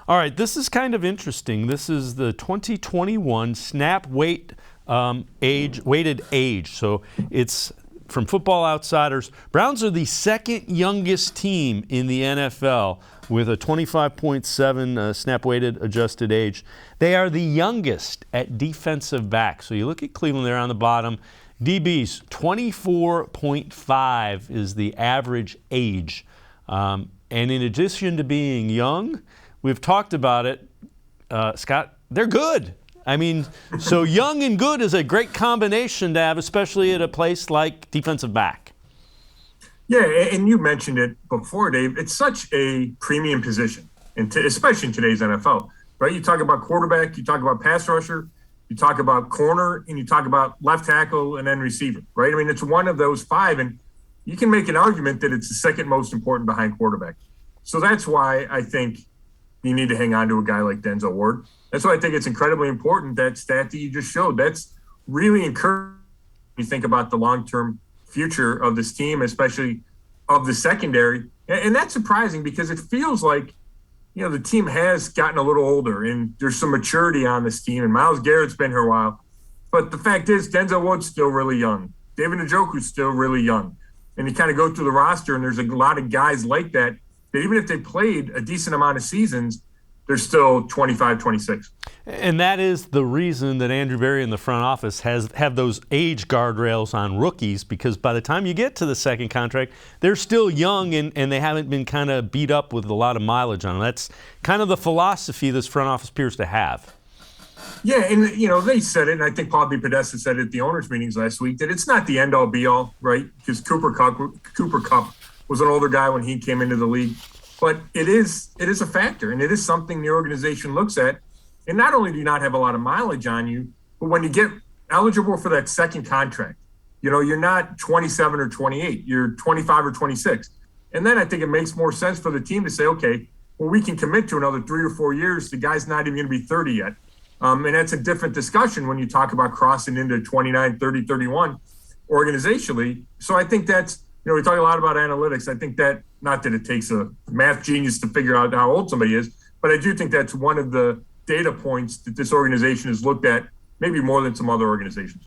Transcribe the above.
All right, this is kind of interesting. This is the 2021 snap weighted age. So it's from Football Outsiders. Browns are the second youngest team in the NFL with a 25.7 snap weighted adjusted age. They are the youngest at defensive back. So you look at Cleveland there on the bottom. DBs, 24.5 is the average age. And in addition to being young, we've talked about it, Scott, they're good. I mean, so young and good is a great combination to have, especially at a place like defensive back. Yeah, and you mentioned it before, Dave. It's such a premium position, especially in today's NFL, right? You talk about quarterback, you talk about pass rusher, you talk about corner, and you talk about left tackle and then receiver, right? I mean, it's one of those five, and you can make an argument that it's the second most important behind quarterback. So that's why I think you need to hang on to a guy like Denzel Ward. That's why I think it's incredibly important, that stat that you just showed. That's really encouraging when you think about the long-term future of this team, especially of the secondary. And that's surprising because it feels like, you know, the team has gotten a little older and there's some maturity on this team. And Myles Garrett's been here a while. But the fact is, Denzel Ward's still really young. David Njoku's still really young. And you kind of go through the roster, and there's a lot of guys like that even if they played a decent amount of seasons, they're still 25, 26. And that is the reason that Andrew Berry in the front office have those age guardrails on rookies, because by the time you get to the second contract, they're still young and they haven't been kind of beat up with a lot of mileage on them. That's kind of the philosophy this front office appears to have. Yeah, and, you know, they said it, and I think Paul DePodesta said it at the owners' meetings last week, that it's not the end-all, be-all, right? Because Cooper Kupp was an older guy when he came into the league. But it is a factor, and it is something the organization looks at. And not only do you not have a lot of mileage on you, but when you get eligible for that second contract, you know, you're not 27 or 28, you're 25 or 26. And then I think it makes more sense for the team to say, okay, well, we can commit to another 3 or 4 years. The guy's not even going to be 30 yet. And that's a different discussion when you talk about crossing into 29, 30, 31 organizationally. So I think that's, you know, we talk a lot about analytics. I think that, not that it takes a math genius to figure out how old somebody is, but I do think that's one of the data points that this organization has looked at, maybe more than some other organizations.